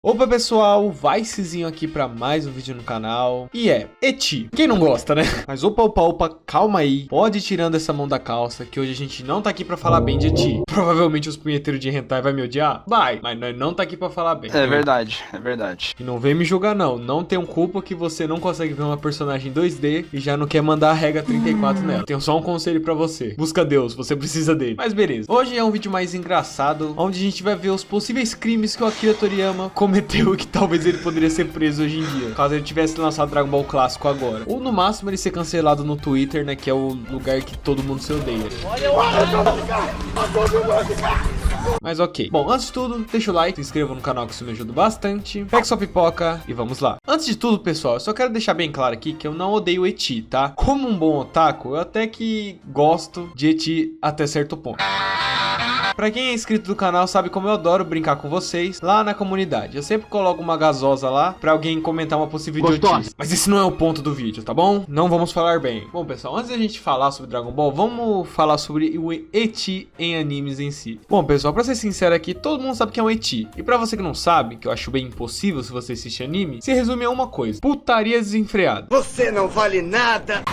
Opa pessoal, Vicezinho aqui pra mais um vídeo no canal. E eti. Quem não gosta, né? Mas opa, calma aí. Pode ir tirando essa mão da calça, que hoje a gente não tá aqui pra falar bem de eti. Provavelmente os punheteiros de hentai vai me odiar? Vai, mas nós não tá aqui pra falar bem. É verdade, é verdade. E não vem me julgar não, não tenho culpa que você não consegue ver uma personagem 2D e já não quer mandar a regra 34 nela. Tenho só um conselho pra você. Busca Deus, você precisa dele. Mas beleza. Hoje é um vídeo mais engraçado, onde a gente vai ver os possíveis crimes que o Akira Toriyama cometeu que talvez ele poderia ser preso hoje em dia, caso ele tivesse lançado Dragon Ball clássico agora. Ou no máximo ele ser cancelado no Twitter, né, que é o lugar que todo mundo se odeia. Mas ok. Bom, antes de tudo, deixa o like, se inscreva no canal que isso me ajuda bastante. Pega sua pipoca e vamos lá. Antes de tudo, pessoal, eu só quero deixar bem claro aqui que eu não odeio eti, tá? Como um bom otaku, eu até que gosto de eti até certo ponto. Pra quem é inscrito do canal sabe como eu adoro brincar com vocês lá na comunidade. Eu sempre coloco uma gasosa lá pra alguém comentar uma possível idiotice. Mas esse não é o ponto do vídeo, tá bom? Não vamos falar bem. Bom, pessoal, antes da gente falar sobre Dragon Ball, vamos falar sobre o eti em animes em si. Bom, pessoal, pra ser sincero aqui, todo mundo sabe que é um eti. E pra você que não sabe, que eu acho bem impossível se você assistir anime, se resume a uma coisa: putaria desenfreada. Você não vale nada!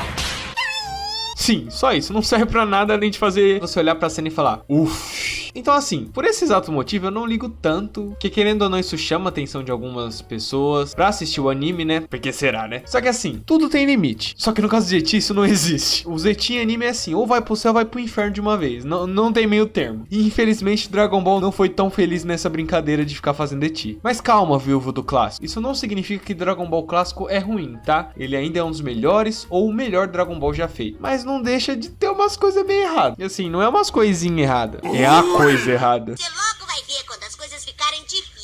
Sim, só isso. Não serve pra nada além de fazer você olhar pra cena e falar uff. Então assim, por esse exato motivo eu não ligo tanto, que querendo ou não isso chama a atenção de algumas pessoas pra assistir o anime, né? Porque será, né? Só que assim, tudo tem limite. Só que no caso de eti isso não existe. Os eti em anime é assim, ou vai pro céu ou vai pro inferno de uma vez. Não tem meio termo. E infelizmente Dragon Ball não foi tão feliz nessa brincadeira de ficar fazendo eti. Mas calma, viúvo do clássico. Isso não significa que Dragon Ball clássico é ruim, tá? Ele ainda é um dos melhores ou o melhor Dragon Ball já feito. Mas não deixa de ter umas coisas bem erradas. E assim, não é umas coisinhas erradas. É a coisa errada. Você logo vai ver quando as coisas ficarem difíceis.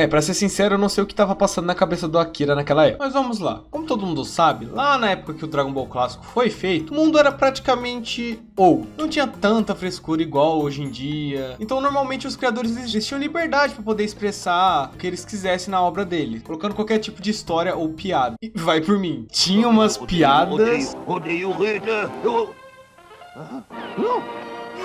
Pra ser sincero, eu não sei o que tava passando na cabeça do Akira naquela época. Mas vamos lá. Como todo mundo sabe, lá na época que o Dragon Ball clássico foi feito, o mundo era praticamente outro. Não tinha tanta frescura igual hoje em dia. Então, normalmente, os criadores eles tinham liberdade para poder expressar o que eles quisessem na obra deles, colocando qualquer tipo de história ou piada. E vai por mim. Tinha umas piadas... Odeio Reina!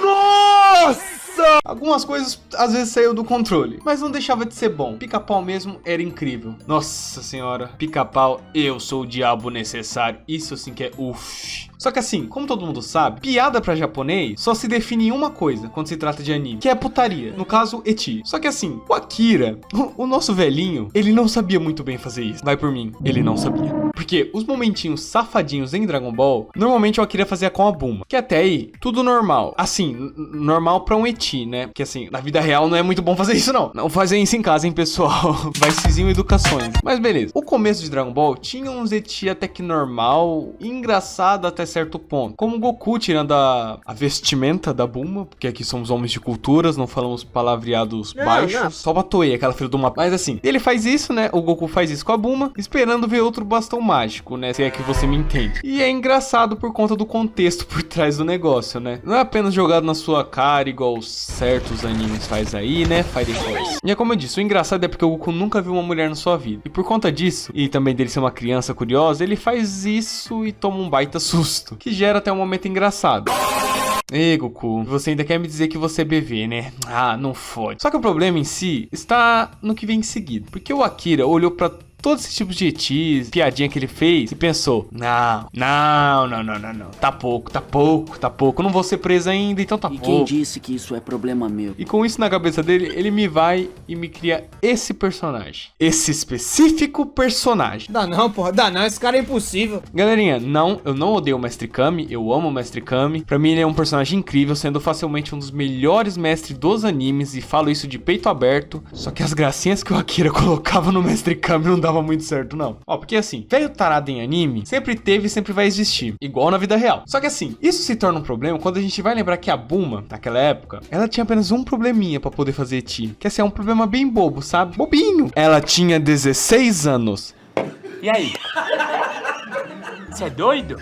Nossa! Algumas coisas às vezes saíam do controle, mas não deixava de ser bom. Pica-pau mesmo era incrível. Nossa senhora, pica-pau, eu sou o diabo necessário. Isso sim que é uff. Só que assim, como todo mundo sabe, piada pra japonês só se define em uma coisa quando se trata de anime, que é putaria. No caso, eti. Só que assim, o Akira, o nosso velhinho, ele não sabia muito bem fazer isso. Vai por mim, ele não sabia. Porque os momentinhos safadinhos em Dragon Ball, normalmente o Akira fazia com a Bulma. Que até aí, tudo normal. Assim, normal pra um eti, né? Porque assim, na vida real não é muito bom fazer isso não. Não fazem isso em casa, hein, pessoal. Vicezinho educações. Mas beleza. O começo de Dragon Ball tinha uns eti até que normal, engraçado até certo ponto. Como o Goku tirando a vestimenta da Bulma, porque aqui somos homens de culturas, não falamos palavreados baixos. Só pra Toei, aquela filha do mapa. Mas assim, ele faz isso, né? O Goku faz isso com a Bulma, esperando ver outro bastão mágico, né? Se é que você me entende. E é engraçado por conta do contexto por trás do negócio, né? Não é apenas jogado na sua cara, igual certos animes faz aí, né? Fire Force. E é como eu disse, o engraçado é porque o Goku nunca viu uma mulher na sua vida. E por conta disso, e também dele ser uma criança curiosa, ele faz isso e toma um baita susto, que gera até um momento engraçado. Ei, Goku, você ainda quer me dizer que você é bebê, né? Ah, não fode. Só que o problema em si está no que vem em seguida. Porque o Akira olhou pra todos esses tipos de etis, piadinha que ele fez e pensou: não. Tá pouco. Eu não vou ser preso ainda, então tá pouco. E quem disse que isso é problema meu? E com isso na cabeça dele, ele me vai e me cria esse personagem. Esse específico personagem. Dá não, porra. Dá não. Esse cara é impossível. Galerinha, não, eu não odeio o Mestre Kami. Eu amo o Mestre Kami. Pra mim ele é um personagem incrível, sendo facilmente um dos melhores mestres dos animes. E falo isso de peito aberto. Só que as gracinhas que o Akira colocava no Mestre Kami não dava muito certo, não. Ó, porque assim, velho tarado em anime sempre teve e sempre vai existir, igual na vida real. Só que assim, isso se torna um problema quando a gente vai lembrar que a Bulma, naquela época, ela tinha apenas um probleminha pra poder fazer eti, que assim, é um problema bem bobo, sabe? Bobinho. Ela tinha 16 anos. E aí? Você é doido?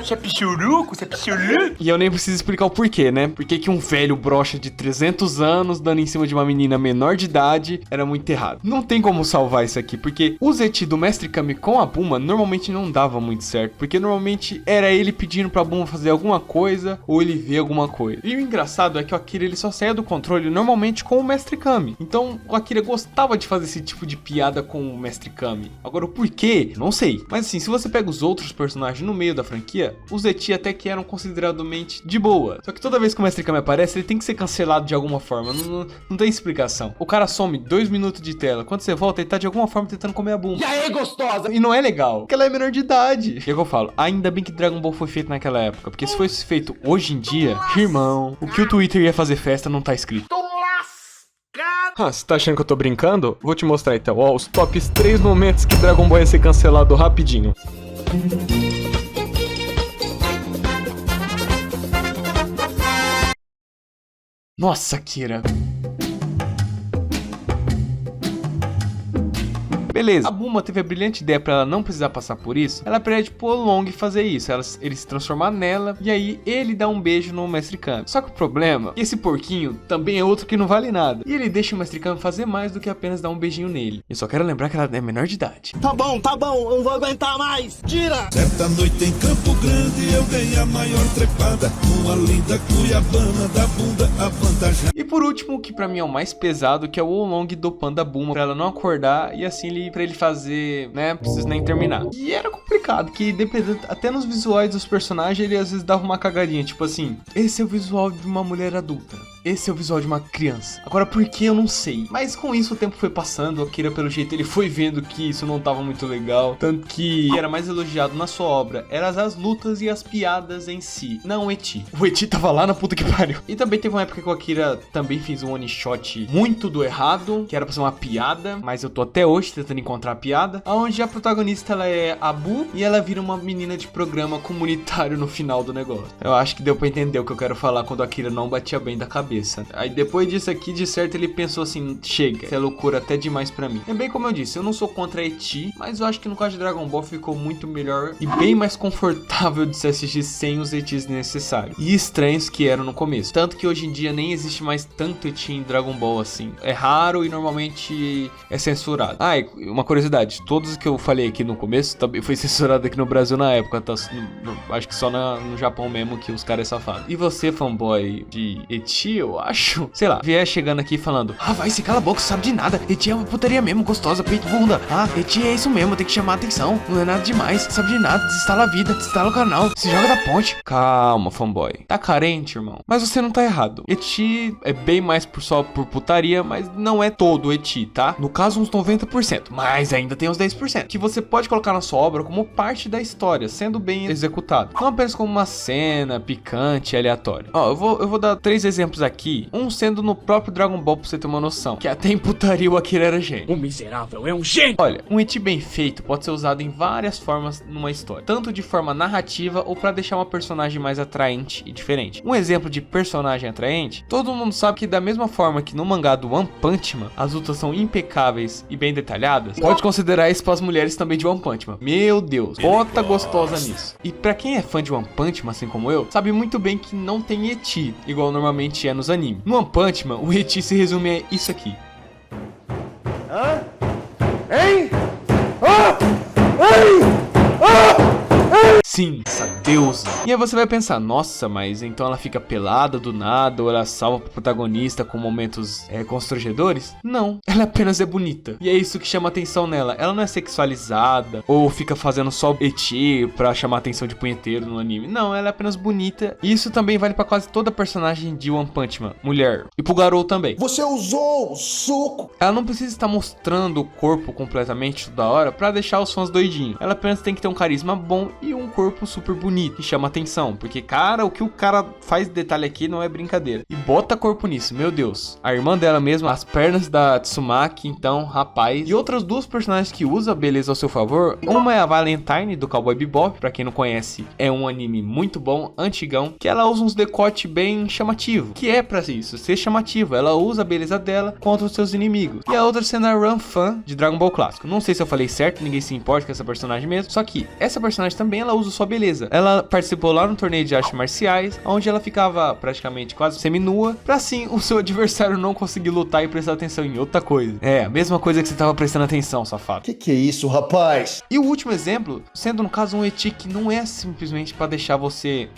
Você é pichuruco? Você é pichuruco? E eu nem preciso explicar o porquê, né? Porque que um velho broxa de 300 anos dando em cima de uma menina menor de idade era muito errado. Não tem como salvar isso aqui, porque o Zeti do Mestre Kami com a Bulma normalmente não dava muito certo, porque normalmente era ele pedindo pra Bulma fazer alguma coisa ou ele ver alguma coisa. E o engraçado é que o Akira ele só saía do controle normalmente com o Mestre Kami. Então o Akira gostava de fazer esse tipo de piada com o Mestre Kami. Agora o porquê, não sei. Mas assim, se você pega os outros personagens no meio da franquia, os Zeti até que eram consideravelmente de boa. Só que toda vez que o Mestre Kami aparece, ele tem que ser cancelado de alguma forma. Não tem explicação. O cara some 2 minutos de tela. Quando você volta, ele tá de alguma forma tentando comer a Bulma. E aí, gostosa? E não é legal, porque ela é menor de idade. E é o que eu falo, ainda bem que Dragon Ball foi feito naquela época. Porque se fosse feito hoje em dia, irmão, o que o Twitter ia fazer festa não tá escrito. Ah, você tá achando que eu tô brincando? Vou te mostrar então, ó, os tops 3 momentos que Dragon Ball ia ser cancelado rapidinho. Nossa, Kira. Beleza, a Bulma teve a brilhante ideia pra ela não precisar passar por isso. Ela pede pro Long fazer isso, ele se transformar nela e aí ele dá um beijo no Mestre Kami. Só que o problema é que esse porquinho também é outro que não vale nada. E ele deixa o Mestre Kami fazer mais do que apenas dar um beijinho nele. Eu só quero lembrar que ela é menor de idade. Tá bom, eu não vou aguentar mais. Tira! Certa noite em Campo Grande eu ganhei a maior trepada, uma linda cuiabana da bunda avantajada. E por último, que pra mim é o mais pesado, que é o Oolong dopando a Bulma pra ela não acordar e assim pra ele fazer, né, precisa nem terminar. E era complicado, que dependendo, até nos visuais dos personagens, ele às vezes dava uma cagadinha, tipo assim, esse é o visual de uma mulher adulta. Esse é o visual de uma criança. Agora, por que eu não sei? Mas com isso o tempo foi passando, o Akira, pelo jeito, ele foi vendo que isso não tava muito legal. Tanto que era mais elogiado na sua obra eram as lutas e as piadas em si, não o Eti. O Eti tava lá na puta que pariu. E também teve uma época que o Akira também fez um one shot muito do errado, que era pra ser uma piada, mas eu tô até hoje tentando encontrar a piada, onde a protagonista ela é a Bu e ela vira uma menina de programa comunitário no final do negócio. Eu acho que deu pra entender o que eu quero falar quando o Akira não batia bem da cabeça. Aí depois disso aqui, de certo, ele pensou assim, chega, isso é loucura até demais pra mim. É bem como eu disse, eu não sou contra Eti, mas eu acho que no caso de Dragon Ball ficou muito melhor e bem mais confortável de se assistir sem os Etis necessários e estranhos que eram no começo. Tanto que hoje em dia nem existe mais tanto Eti em Dragon Ball assim. É raro e normalmente é censurado. Ah, e uma curiosidade, todos que eu falei aqui no começo também foi censurado aqui no Brasil na época, tá? Acho que só no Japão mesmo que os caras é safado. E você, fanboy de Eti, eu acho, sei lá, vier chegando aqui falando, ah, vai, se cala a boca, sabe de nada, Eti é uma putaria mesmo, gostosa, peito bunda, ah, Eti é isso mesmo, tem que chamar a atenção, não é nada demais, sabe de nada, desinstala a vida, desinstala o canal, se joga da ponte. Calma, fanboy, tá carente, irmão, mas você não tá errado. Eti é bem mais só por putaria, mas não é todo Eti, tá? No caso, uns 90%, mas ainda tem uns 10%, que você pode colocar na sua obra como parte da história, sendo bem executado, não apenas como uma cena picante e aleatória. Ó, eu vou dar 3 exemplos aqui, um sendo no próprio Dragon Ball pra você ter uma noção, que até em putaria o Akira era gênio. O miserável é um gênio! Olha, um Eti bem feito pode ser usado em várias formas numa história, tanto de forma narrativa ou pra deixar uma personagem mais atraente e diferente. Um exemplo de personagem atraente, todo mundo sabe que da mesma forma que no mangá do One Punch Man, as lutas são impecáveis e bem detalhadas, pode considerar isso para as mulheres também de One Punch Man. Meu Deus, bota gostosa nisso. E pra quem é fã de One Punch Man, assim como eu, sabe muito bem que não tem Eti, igual normalmente é nos animes. No One Punch Man, o Eti se resume a isso aqui. Hã? Hein? Ah! Ei! Sim, essa deusa. E aí você vai pensar, nossa, mas então ela fica pelada do nada ou ela salva pro protagonista com momentos constrangedores? Não, ela apenas é bonita. E é isso que chama atenção nela. Ela não é sexualizada ou fica fazendo só eti pra chamar atenção de punheteiro no anime. Não, ela é apenas bonita. E isso também vale pra quase toda personagem de One Punch Man, mulher. E pro Garou também. Você usou o suco. Ela não precisa estar mostrando o corpo completamente toda hora pra deixar os fãs doidinhos. Ela apenas tem que ter um carisma bom e um corpo super bonito, que chama atenção, porque cara, o que o cara faz de detalhe aqui não é brincadeira, e bota corpo nisso, meu Deus. A irmã dela mesma, as pernas da Tsumaki, então, rapaz. E outras 2 personagens que usam a beleza ao seu favor, uma é a Valentine do Cowboy Bebop, pra quem não conhece, é um anime muito bom, antigão, que ela usa uns decote bem chamativo, que é pra isso, ser chamativo, ela usa a beleza dela contra os seus inimigos. E a outra sendo a Run Fan de Dragon Ball Clássico, não sei se eu falei certo, ninguém se importa com essa personagem mesmo, só que essa personagem também ela usa sua beleza. Ela Ela participou lá no torneio de artes marciais, onde ela ficava praticamente quase seminua, pra assim o seu adversário não conseguir lutar e prestar atenção em outra coisa. É, a mesma coisa que você tava prestando atenção, safado. Que é isso, rapaz? E o último exemplo, sendo no caso um eti que não é simplesmente pra deixar você,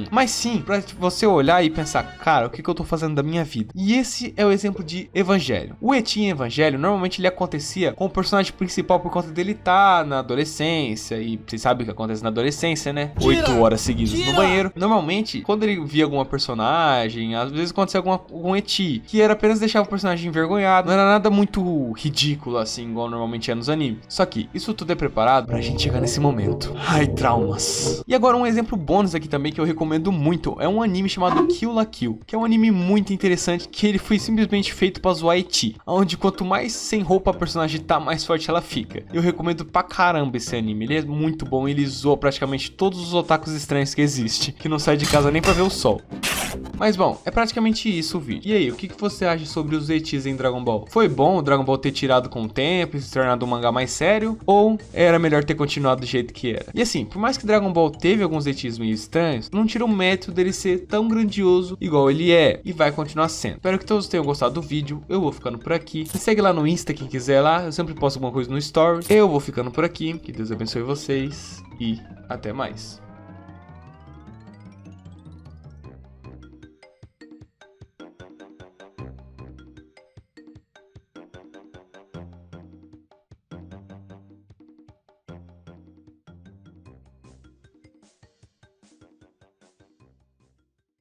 mas sim pra você olhar e pensar, cara, o que eu tô fazendo da minha vida? E esse é o exemplo de Evangelho. O eti em Evangelho, normalmente ele acontecia com o personagem principal por conta dele tá na adolescência, e vocês sabem o que acontece na adolescência, né? 8 horas seguidas no banheiro. Normalmente, quando ele via alguma personagem, às vezes acontecia algum eti, que era apenas deixar o personagem envergonhado, não era nada muito ridículo assim, igual normalmente é nos animes. Só que isso tudo é preparado pra gente chegar nesse momento. Ai, traumas. E agora um exemplo bônus aqui também que eu recomendo muito, é um anime chamado Kill la Kill, que é um anime muito interessante, que ele foi simplesmente feito pra zoar eti, onde quanto mais sem roupa a personagem tá, mais forte ela fica. Eu recomendo pra caramba esse anime, ele é muito bom, ele zoa praticamente todos os otakus estranhos que existem, que não sai de casa nem pra ver o sol. Mas bom, é praticamente isso o vídeo. E aí, o que você acha sobre os etis em Dragon Ball? Foi bom o Dragon Ball ter tirado com o tempo e se tornado um mangá mais sério? Ou era melhor ter continuado do jeito que era? E assim, por mais que Dragon Ball teve alguns etis meio estranhos, não tira o mérito dele ser tão grandioso igual ele é e vai continuar sendo. Espero que todos tenham gostado do vídeo, eu vou ficando por aqui. Me segue lá no Insta quem quiser lá, eu sempre posto alguma coisa no Story. Eu vou ficando por aqui, que Deus abençoe vocês e até mais.